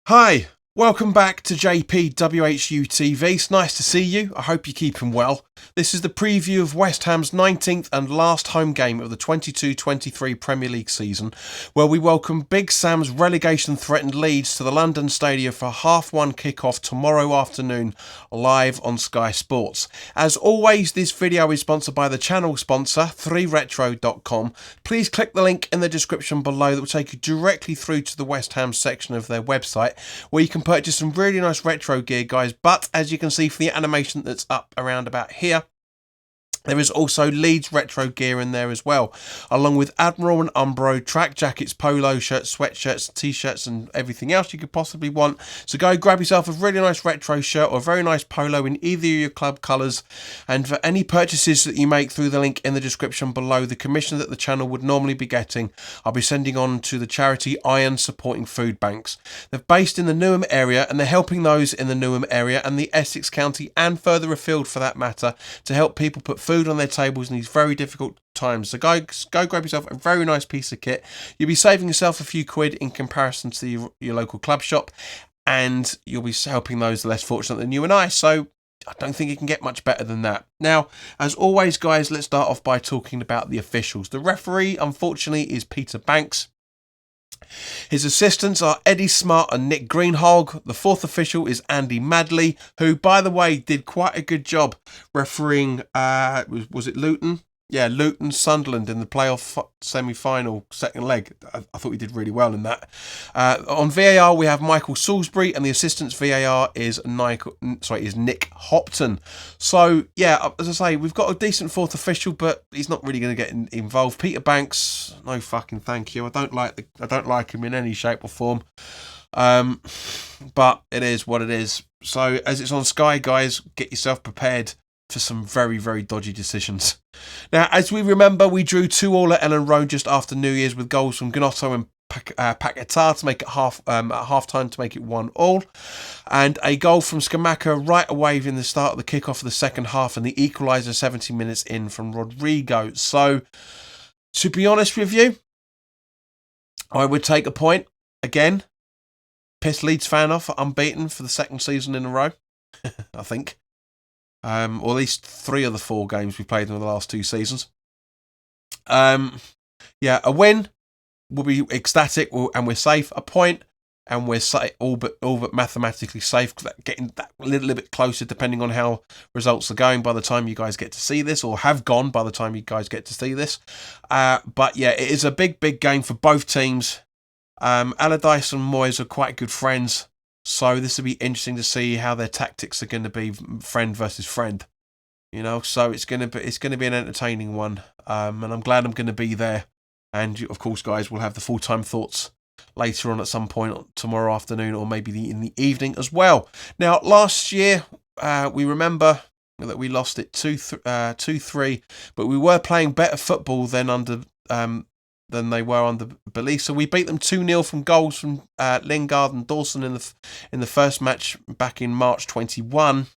Hi, welcome back to JP WHU TV. It's nice to see you. I hope you're keeping well. This is the preview of West Ham's 19th and last home game of the 22-23 Premier League season, where we welcome Big Sam's relegation-threatened Leeds to the London Stadium for a 1:30 kick-off tomorrow afternoon, live on Sky Sports. As always, this video is sponsored by the channel sponsor, 3retro.com. Please click the link in the description below that will take you directly through to the West Ham section of their website, where you can purchase some really nice retro gear, guys. But as you can see from the animation that's up around about here, there is also Leeds retro gear in there as well, along with Admiral and Umbro, track jackets, polo shirts, sweatshirts, t-shirts and everything else you could possibly want. So go grab yourself a really nice retro shirt or a very nice polo in either of your club colours. And for any purchases that you make through the link in the description below, the commission that the channel would normally be getting, I'll be sending on to the charity Iron Supporting Food Banks. They're based in the Newham area and they're helping those in the Newham area and the Essex County and further afield for that matter to help people put food on their tables in these very difficult times. So go grab yourself a very nice piece of kit. You'll be saving yourself a few quid in comparison to your local club shop, and you'll be helping those less fortunate than you and I. So I don't think it can get much better than that. Now, as always, guys, let's start off by talking about the officials. The referee, unfortunately, is Peter Banks. His assistants are Eddie Smart and Nick Greenhalgh. The fourth official is Andy Madley, who, by the way, did quite a good job refereeing, was it Luton? Yeah, Luton Sunderland in the playoff semi-final second leg. I thought he did really well in that. On VAR, we have Michael Salisbury, and the assistant's VAR is Nick Hopton. So, yeah, as I say, we've got a decent fourth official, but he's not really going to get involved. Peter Banks, no fucking thank you. I don't like him in any shape or form. But it is what it is. So, as it's on Sky, guys, get yourself prepared for some very, very dodgy decisions. Now, as we remember, we drew 2-2 at Ellen Road just after New Year's with goals from Gnotto and Paquetá to make it half-time to make it 1-1, and a goal from Scamacca right away in the start of the kick-off of the second half, and the equaliser 70 minutes in from Rodrigo. So, to be honest with you, I would take a point again. Piss Leeds fan off, unbeaten for the second season in a row, I think. Or at least 3 of the 4 games we've played in the last 2 seasons. Yeah, a win will be ecstatic, and we're safe. A point, and we're all but mathematically safe, getting that a little bit closer depending on how results are going by the time you guys get to see this, or have gone by the time you guys get to see this. But yeah, it is a big game for both teams. Allardyce and Moyes are quite good friends. So this will be interesting to see how their tactics are going to be, friend versus friend, you know. So it's going to be an entertaining one, and I'm glad I'm going to be there. And of course, guys, we'll have the full-time thoughts later on at some point tomorrow afternoon, or maybe in the evening as well. Now, last year we remember that we lost it 2-3, but we were playing better football than they were under Belief. So we beat them 2-0 from goals from Lingard and Dawson in the first match back in March 21.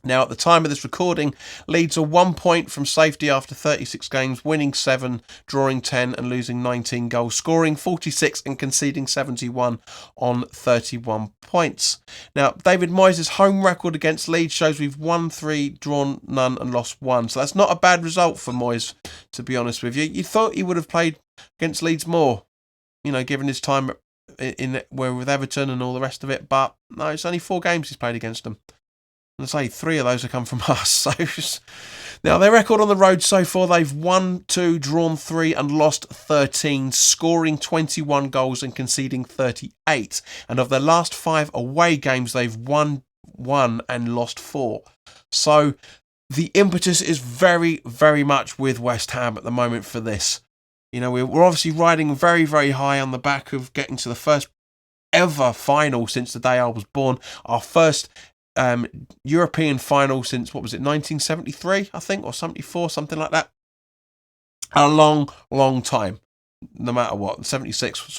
Now, at the time of this recording, Leeds are 1 point from safety after 36 games, winning 7, drawing 10 and losing 19 goals, scoring 46 and conceding 71 on 31 points. Now, David Moyes' home record against Leeds shows we've won 3, drawn none and lost 1. So that's not a bad result for Moyes, to be honest with you. You thought he would have played against Leeds more, you know, given his time with Everton and all the rest of it. But no, it's only 4 games he's played against them. And I say 3 of those have come from us. So now their record on the road so far, they've won 2, drawn 3 and lost 13, scoring 21 goals and conceding 38. And of their last 5 away games, they've won 1 and lost 4. So the impetus is very, very much with West Ham at the moment for this. You know, we're obviously riding very, very high on the back of getting to the first ever final since the day I was born. Our first European final since, 1973, I think, or 74, something like that. A long time, no matter what. 76,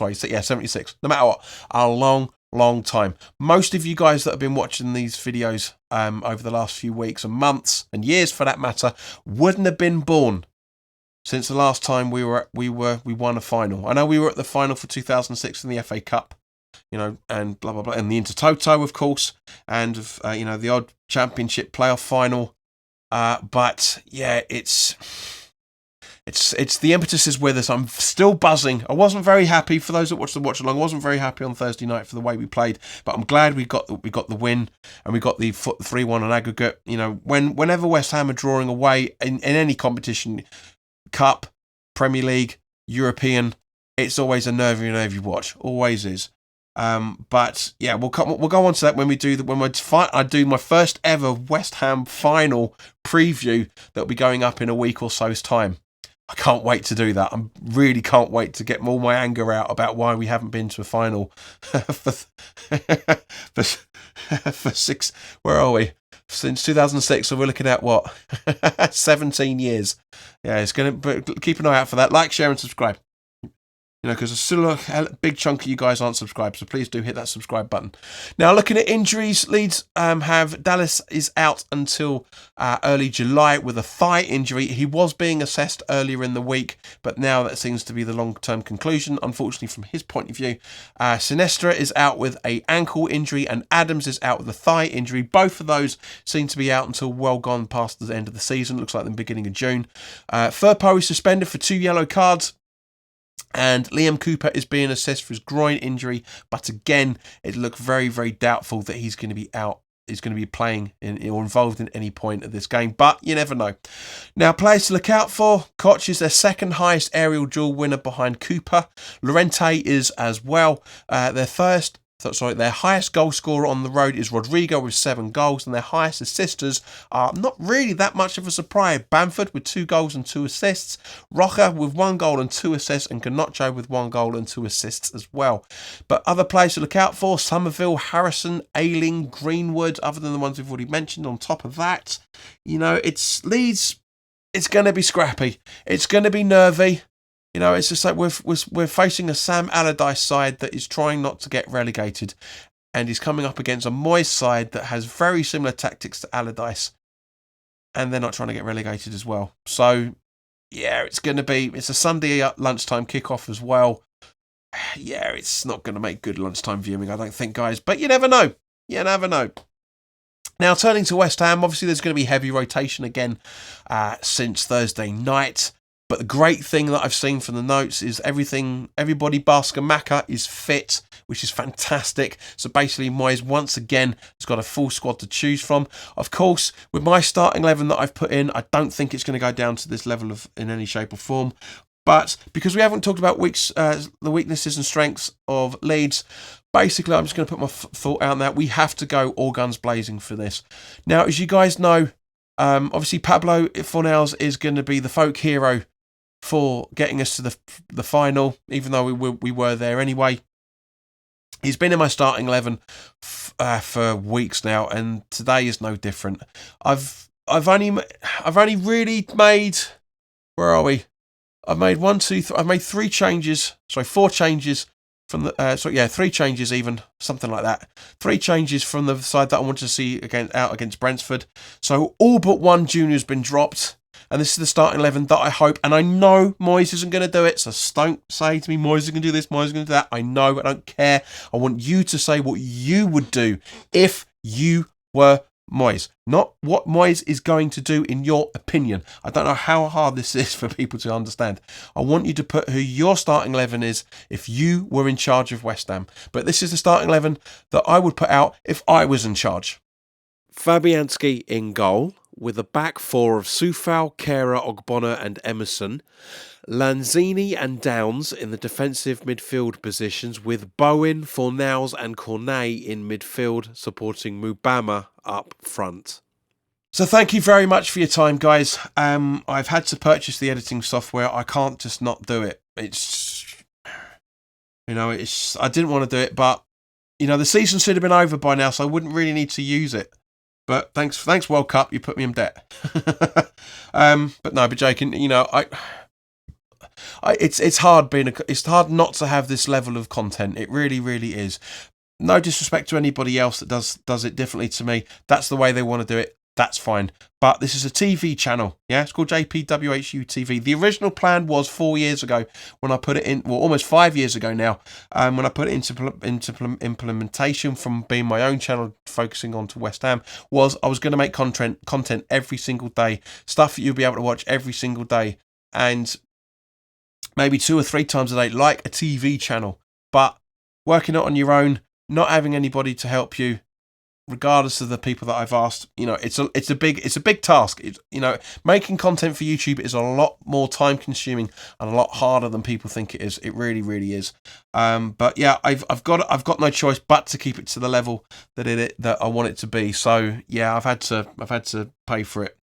no matter what. A long time. Most of you guys that have been watching these videos over the last few weeks and months and years, for that matter, wouldn't have been born since the last time we won a final. I know we were at the final for 2006 in the FA Cup. and blah blah blah, and the Intertoto, of course, and the odd championship playoff final. But yeah, it's the impetus is with us. I'm still buzzing. I wasn't very happy, for those that watched the watch along. I wasn't very happy on Thursday night for the way we played, but I'm glad we got the win, and we got the 3-1 on aggregate. Whenever West Ham are drawing away in any competition, Cup, Premier League, European, it's always a nervy watch. Always is. But yeah, we'll go on to that when I do my first ever West Ham final preview that'll be going up in a week or so's time. I can't wait to do that. I really can't wait to get all my anger out about why we haven't been to a final for 6. Where are we? Since 2006. So we're looking at what? 17 years. Yeah, it's gonna. Keep an eye out for that. Like, share, and subscribe. Because there's still a big chunk of you guys aren't subscribed, so please do hit that subscribe button. Now, looking at injuries, Leeds have Dallas is out until early July with a thigh injury. He was being assessed earlier in the week, but now that seems to be the long-term conclusion, unfortunately, from his point of view. Sinestra is out with an ankle injury, and Adams is out with a thigh injury. Both of those seem to be out until well gone past the end of the season. Looks like the beginning of June. Firpo is suspended for 2 yellow cards. And Liam Cooper is being assessed for his groin injury, but again, it looked very, very doubtful that he's going to be out. He's going to be playing or involved in any point of this game, but you never know. Now, players to look out for: Koch is their second highest aerial duel winner behind Cooper. Llorente is as well. Their highest goal scorer on the road is Rodrigo with 7 goals, and their highest assisters are not really that much of a surprise. Bamford with 2 goals and 2 assists, Rocha with 1 goal and 2 assists, and Garnacho with 1 goal and 2 assists as well. But other players to look out for: Somerville, Harrison, Ayling, Greenwood, other than the ones we've already mentioned. On top of that, it's Leeds. It's going to be scrappy. It's going to be nervy. It's just like we're facing a Sam Allardyce side that is trying not to get relegated, and he's coming up against a Moyes side that has very similar tactics to Allardyce, and they're not trying to get relegated as well. So, yeah, it's a Sunday lunchtime kickoff as well. Yeah, it's not going to make good lunchtime viewing, I don't think, guys, but you never know. You never know. Now, turning to West Ham, obviously there's going to be heavy rotation again since Thursday night. But the great thing that I've seen from the notes is everybody bar Scamacca is fit, which is fantastic. So basically, Moyes once again has got a full squad to choose from. Of course, with my starting 11 that I've put in, I don't think it's going to go down to this level in any shape or form. But because we haven't talked about the weaknesses and strengths of Leeds, basically I'm just going to put my thought out on that. We have to go all guns blazing for this. Now, as you guys know, obviously Pablo Fornals is going to be the folk hero for getting us to the final, even though we were there anyway. He's been in my starting 11 for weeks now, and today is no different. I've only really made, where are we? I've made 3 changes. Sorry, 4 changes from the 3 changes even, something like that. 3 changes from the side that I wanted to see out against Brentford. So all but one junior's been dropped. And this is the starting 11 that I hope, and I know Moyes isn't going to do it, so don't say to me, Moyes is going to do this, Moyes is going to do that. I know, I don't care. I want you to say what you would do if you were Moyes, not what Moyes is going to do in your opinion. I don't know how hard this is for people to understand. I want you to put who your starting 11 is if you were in charge of West Ham. But this is the starting 11 that I would put out if I was in charge. Fabianski in goal, with a back 4 of Soufal, Kehrer, Ogbonna and Emerson. Lanzini and Downs in the defensive midfield positions, with Bowen, Fornals and Cornet in midfield, supporting Mubama up front. So thank you very much for your time, guys. I've had to purchase the editing software. I can't just not do it. I didn't want to do it, but the season should have been over by now, so I wouldn't really need to use it. But thanks World Cup, you put me in debt. But joking, it's hard it's hard not to have this level of content. It really, really is. No disrespect to anybody else that does it differently to me. That's the way they want to do it. that's fine. But this is a TV channel. Yeah, it's called JPWHU TV. The original plan was 4 years ago when I put it in, well, almost 5 years ago now, when I put it into implementation from being my own channel, focusing on to West Ham, was I was going to make content every single day, stuff that you'll be able to watch every single day, and maybe 2 or 3 times a day, like a TV channel. But working it on your own, not having anybody to help you, regardless of the people that I've asked, it's a big task. Making content for YouTube is a lot more time consuming and a lot harder than people think it is. It really, really is. But yeah, I've got no choice but to keep it to the level that I want it to be. So yeah, I've had to pay for it,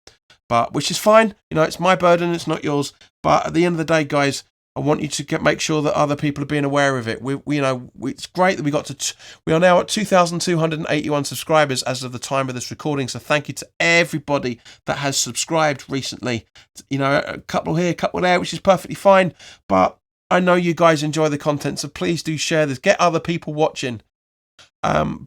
but which is fine. It's my burden. It's not yours. But at the end of the day, guys, I want you to make sure that other people are being aware of it. It's great that we are now at 2,281 subscribers as of the time of this recording. So thank you to everybody that has subscribed recently. A couple here, a couple there, which is perfectly fine. But I know you guys enjoy the content, so please do share this. Get other people watching.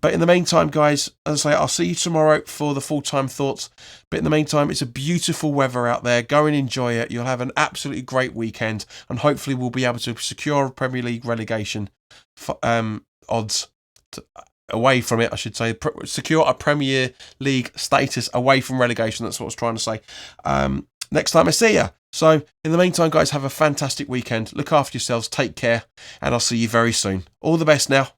But in the meantime, guys, as I say, I'll see you tomorrow for the full-time thoughts. But in the meantime, it's a beautiful weather out there. Go and enjoy it. You'll have an absolutely great weekend, and hopefully we'll be able to secure a Premier League relegation odds away from it, I should say. Secure a Premier League status away from relegation. That's what I was trying to say. Next time I see you. So, in the meantime, guys, have a fantastic weekend. Look after yourselves. Take care, and I'll see you very soon. All the best now.